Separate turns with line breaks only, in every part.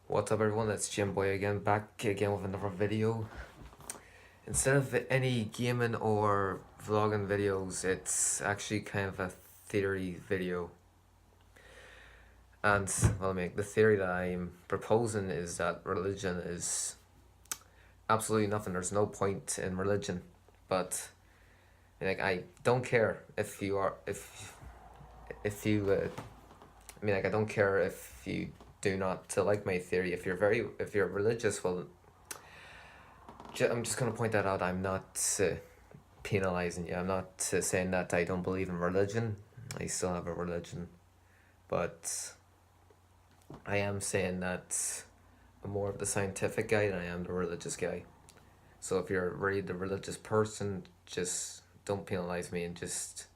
What's up everyone, it's Jim Boy again, back again with another video. Instead of any gaming or vlogging videos, it's actually kind of a theory video. And, the theory that I'm proposing is that religion is absolutely nothing. There's no point in religion. But, I don't care if you are, if you, I don't care if you do not like my theory. If you're religious, well, I'm just gonna point that out. I'm not penalizing you. I'm not saying that I don't believe in religion. I still have a religion, but I am saying that I'm more of the scientific guy than I am the religious guy. So if you're really the religious person, just don't penalize me and just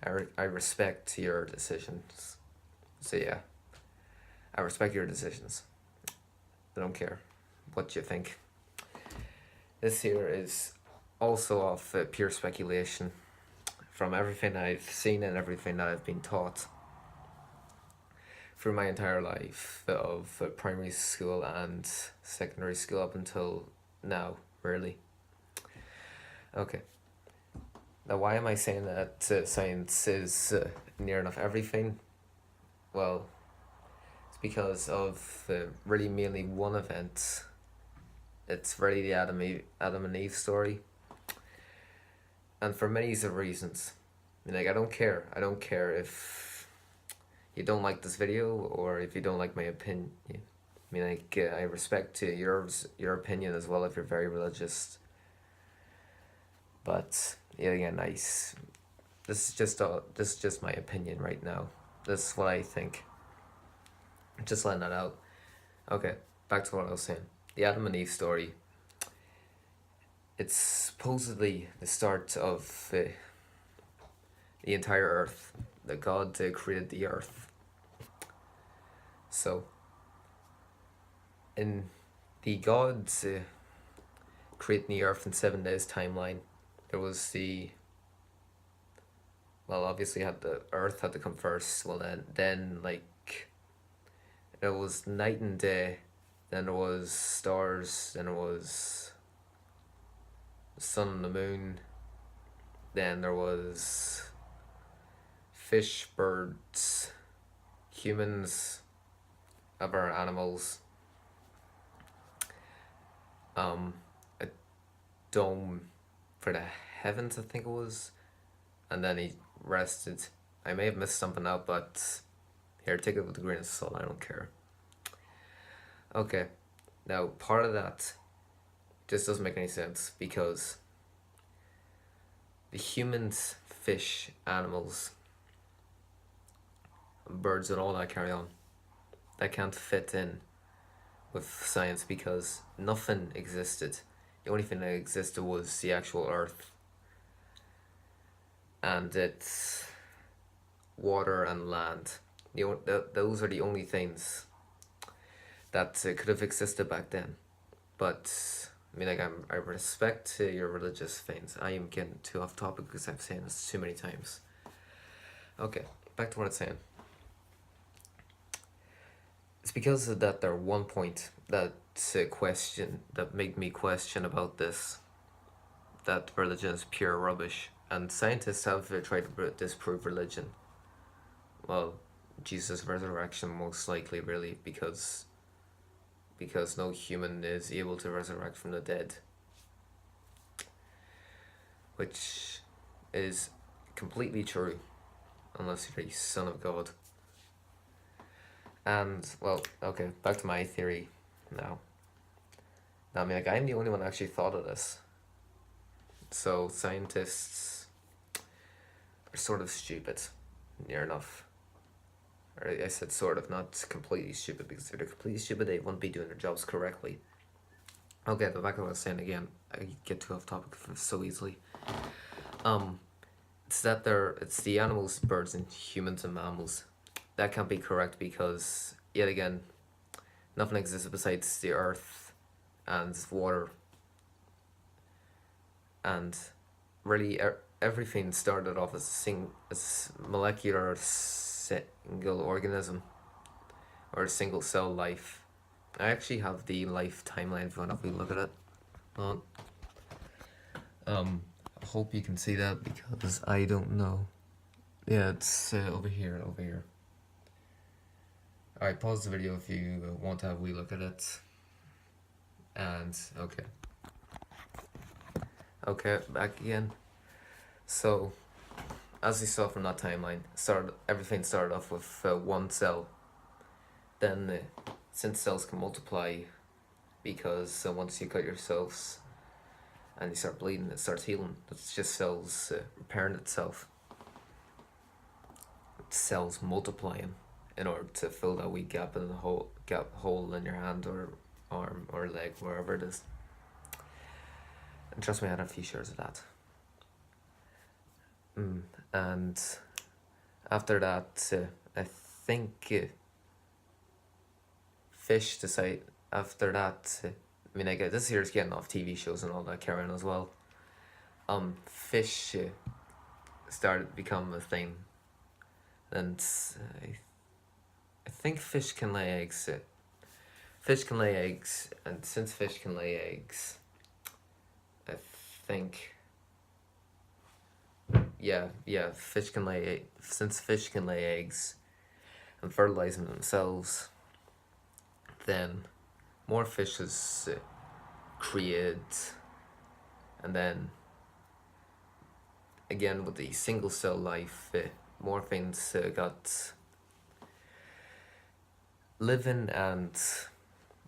I respect your decisions. So yeah, I respect your decisions. I don't care what you think. This here is also off pure speculation from everything I've seen and everything that I've been taught through my entire life of primary school and secondary school up until now, really. Okay. Now, why am I saying that science is near enough everything? Well, it's because of really mainly one event. It's really the Adam and Eve story. And for many of reasons. I don't care. I don't care if you don't like this video or if you don't like my opinion. I respect your opinion as well if you're very religious. But yeah, again, this is just my opinion right now. This is what I think. Just letting that out. Okay, back to what I was saying. The Adam and Eve story. It's supposedly the start of the entire earth. That God created the earth. So, in the gods creating the earth in 7 days timeline, there was obviously had the earth had to come first. Well, then it was night and day. Then there was stars. Then there was the sun and the moon. Then there was fish, birds, humans, other animals. A dome for the heavens, I think it was, and then he rested. I may have missed something out, but here, take it with a grain of salt. I don't care. Okay, now part of that just doesn't make any sense because the humans, fish, animals, birds, and all that carry on, that can't fit in with science because nothing existed. The only thing that existed was the actual earth, and it's water and land. Those are the only things that could have existed back then. But I respect your religious things. I am getting too off topic because I'm saying this too many times. Okay, back to what it's saying. It's because of that there one point that made me question about this, that religion is pure rubbish, and scientists have tried to disprove religion. Well, Jesus' resurrection most likely, really, because no human is able to resurrect from the dead, which is completely true unless you're a son of God. And okay, back to my theory now. I'm the only one who actually thought of this. So scientists are sort of stupid, near enough. Or I said sort of, not completely stupid, because if they're completely stupid, they wouldn't be doing their jobs correctly. Okay, but back to what I was saying again. I get too off topic so easily. It's the animals, birds, and humans and mammals. That can't be correct because, yet again, nothing exists besides the earth and water. And really, everything started off as a molecular single organism or a single cell life. I actually have the life timeline if you want to look at it. Uh, I hope you can see that because I don't know. Yeah, it's over here, over here. Alright, pause the video if you want to have a wee look at it. And, okay. Okay, back again. So, as you saw from that timeline, everything started off with one cell. Then, since cells can multiply, because once you cut yourselves and you start bleeding, it starts healing. It's just cells repairing itself. Cells multiplying in order to fill that wee gap in the hole in your hand or arm or leg, wherever it is. And trust me, I had a few shares of that. And after that, I think fish decide. After that, I mean, this year's getting off TV shows and all that carrying as well. Fish started to become a thing, and I think fish can lay eggs. Fish can lay eggs, and since fish can lay eggs, I think. Yeah, fish can lay. Since fish can lay eggs and fertilize them themselves, then more fish is created, and then again with the single cell life, more things got living, and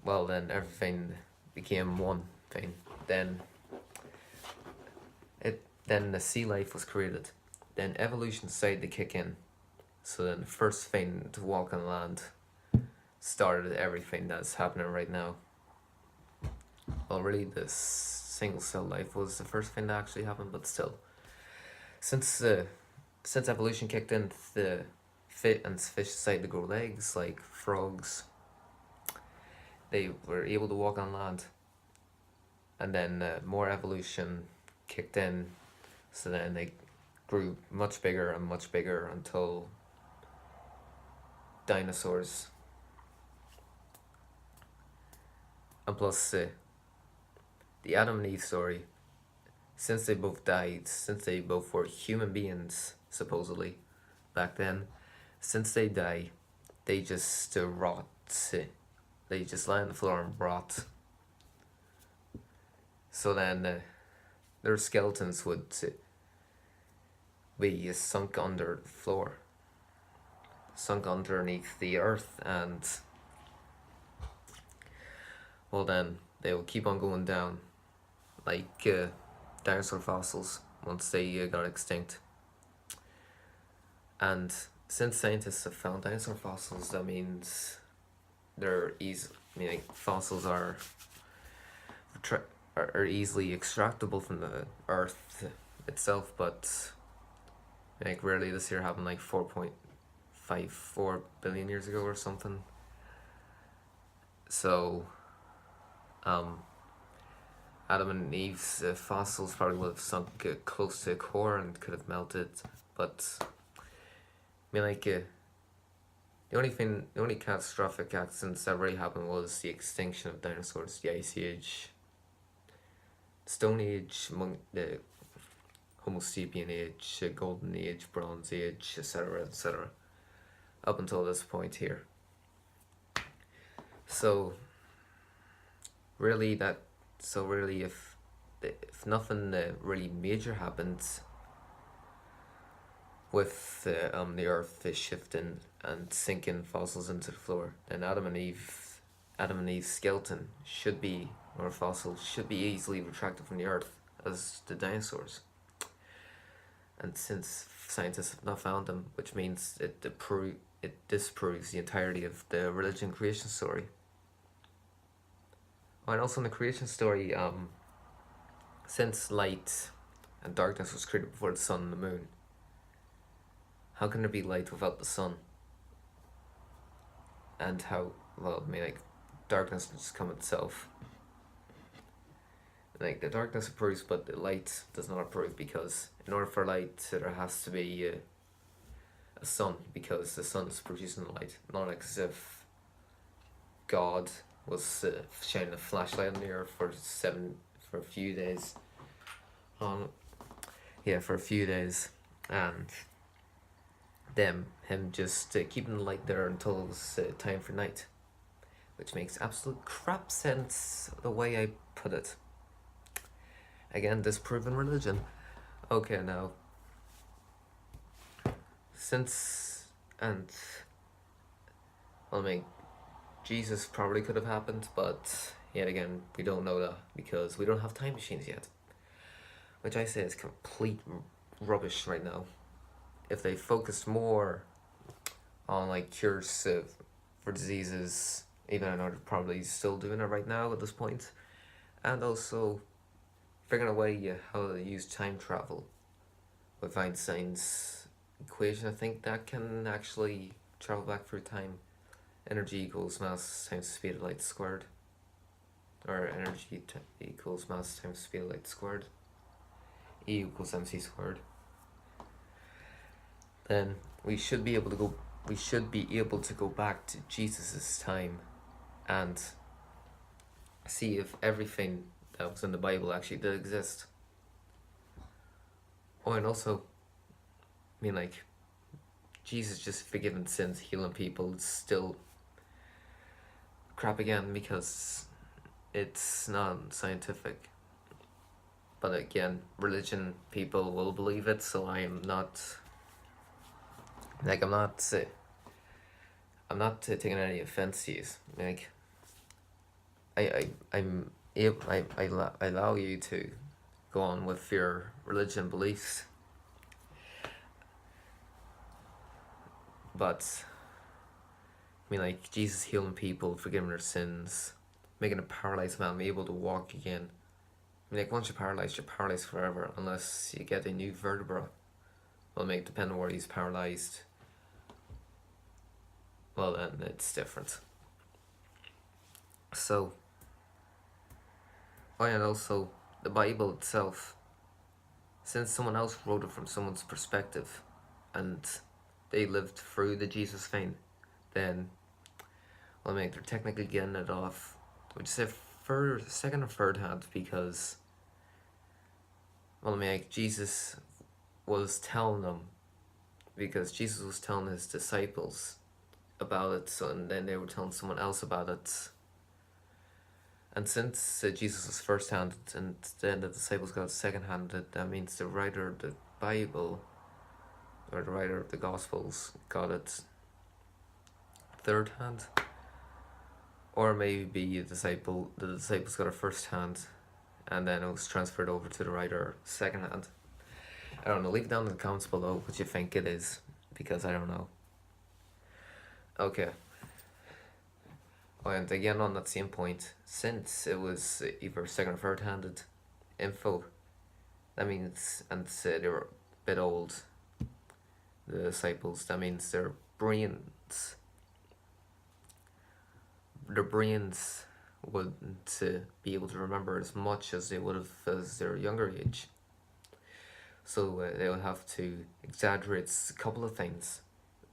well, then everything became one thing. Then the sea life was created. Then evolution decided to kick in. So then the first thing to walk on land started everything that's happening right now. Well, really, this single cell life was the first thing that actually happened, but still, since evolution kicked in, the fish decided to grow legs like frogs. They were able to walk on land, and then more evolution kicked in, so then they grew much bigger and much bigger until dinosaurs. And plus, the Adam and Eve story, since they both died, since they both were human beings, supposedly, back then, since they die, they just rot. They just lie on the floor and rot. So then their skeletons would be sunk under the floor, sunk underneath the earth, and well, then they will keep on going down like dinosaur fossils once they got extinct. And since scientists have found dinosaur fossils, that means they're easy. I mean, like, fossils are easily extractable from the earth itself, but like rarely this year happened like 4.54 billion years ago or something. So Adam and Eve's fossils probably would have sunk close to the core and could have melted, but I mean, like, the only catastrophic accidents that really happened was the extinction of dinosaurs, the Ice Age, Stone Age, the Homo sapien Age, Golden Age, Bronze Age, etc., etc., up until this point here. So really, if nothing really major happens with the earth shifting and sinking fossils into the floor, then Adam and Eve's skeleton should be, or fossils should be, easily retracted from the earth as the dinosaurs. And since scientists have not found them, which means it disproves the entirety of the religion creation story. And also in the creation story, since light and darkness was created before the sun and the moon, how can there be light without the sun? And how, well, I mean, like, darkness would just come itself. Like, the darkness approves, but the light does not approve, because in order for light, there has to be a sun, because the sun is producing the light. Not like as if God was shining a flashlight on the earth for a few days. For a few days, and him just keeping the light there until it was time for night, which makes absolute crap sense the way I put it. Again, disproven religion. Okay, now, since, and, well, I mean, Jesus probably could have happened, but yet again, we don't know that because we don't have time machines yet. Which I say is complete rubbish right now. If they focused more on like cures for diseases, even I know they're probably still doing it right now at this point, and also figuring a way how to use time travel with Einstein's equation, I think that can actually travel back through time. Energy equals mass times speed of light squared, or energy equals mass times speed of light squared. E equals mc squared. Then we should be able to go back to Jesus's time and see if everything that was in the Bible actually did exist. Oh, and also, I mean, like, Jesus just forgiving sins, healing people, it's still crap again because it's not scientific. But again, religion people will believe it, so I am not. Like, I'm not taking any offense to you. Like, I allow you to go on with your religion beliefs, but I mean, like, Jesus healing people, forgiving their sins, making a paralyzed man be able to walk again. I mean, like, once you're paralyzed forever unless you get a new vertebra. Well, it depend on where he's paralyzed. Well, then it's different. So, and also the Bible itself, since someone else wrote it from someone's perspective, and they lived through the Jesus thing, then, well, they're technically getting it off, which is a second or third hand, because, well, Jesus was telling them, because Jesus was telling his disciples about it, so, and then they were telling someone else about it. And since Jesus was first-handed and then the disciples got second-handed, that means the writer of the Bible, or the writer of the Gospels, got it third-hand. Or maybe the disciples got it first-hand, and then it was transferred over to the writer second-hand. I don't know, leave it down in the comments below what you think it is, because I don't know. Okay. And again, on that same point, since it was either second or third-handed info, that means, and they were a bit old, the disciples, that means their brains wouldn't be able to remember as much as they would have as their younger age. So they would have to exaggerate a couple of things,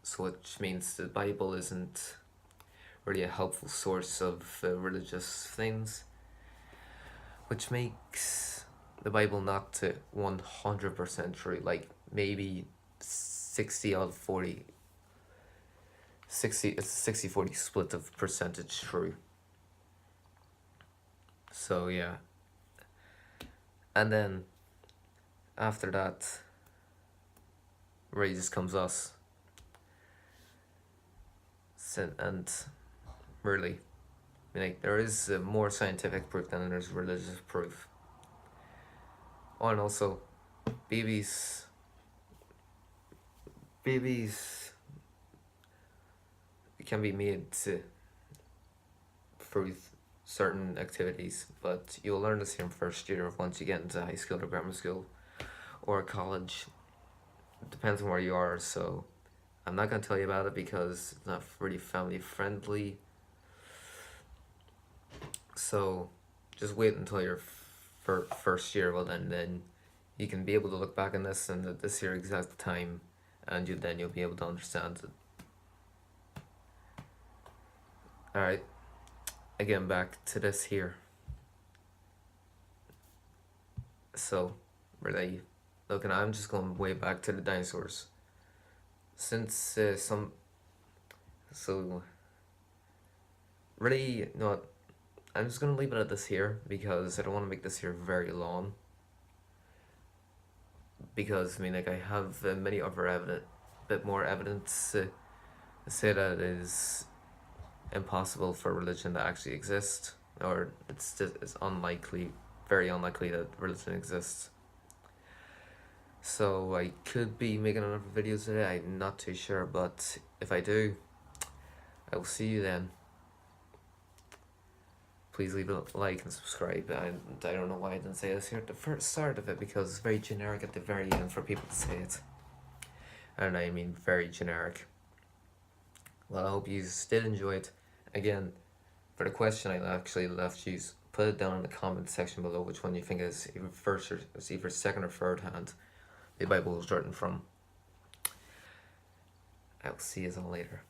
so which means the Bible isn't really a helpful source of religious things, which makes the Bible not 100% true, like maybe 60 out of 40. It's a 60-40 split of percentage true. So yeah. And then after that, just comes us. And really, there is more scientific proof than there's religious proof. Oh, and also, babies can be made through certain activities, but you'll learn this here in first year once you get into high school or grammar school or college. It depends on where you are, so I'm not going to tell you about it because it's not really family friendly. So just wait until your first year. Well, then you can be able to look back on this and at this year exact time, and you'll be able to understand it. Alright. again, back to this here. So, really, look, and I'm just going way back to the dinosaurs. Since so, really, no, I'm just gonna leave it at this here because I don't want to make this here very long. Because I mean, like I have many other bit more evidence to say that it is impossible for religion to actually exist, or it's unlikely, very unlikely that religion exists. So I could be making another video today. I'm not too sure, but if I do, I will see you then. Please leave a like and subscribe. And I don't know why I didn't say this here at the first start of it because it's very generic at the very end for people to say it. And I mean very generic. Well, I hope you did enjoy it. Again, for the question I actually left you, put it down in the comment section below which one you think is either first or is either second or third hand the Bible was written from. I will see you all later.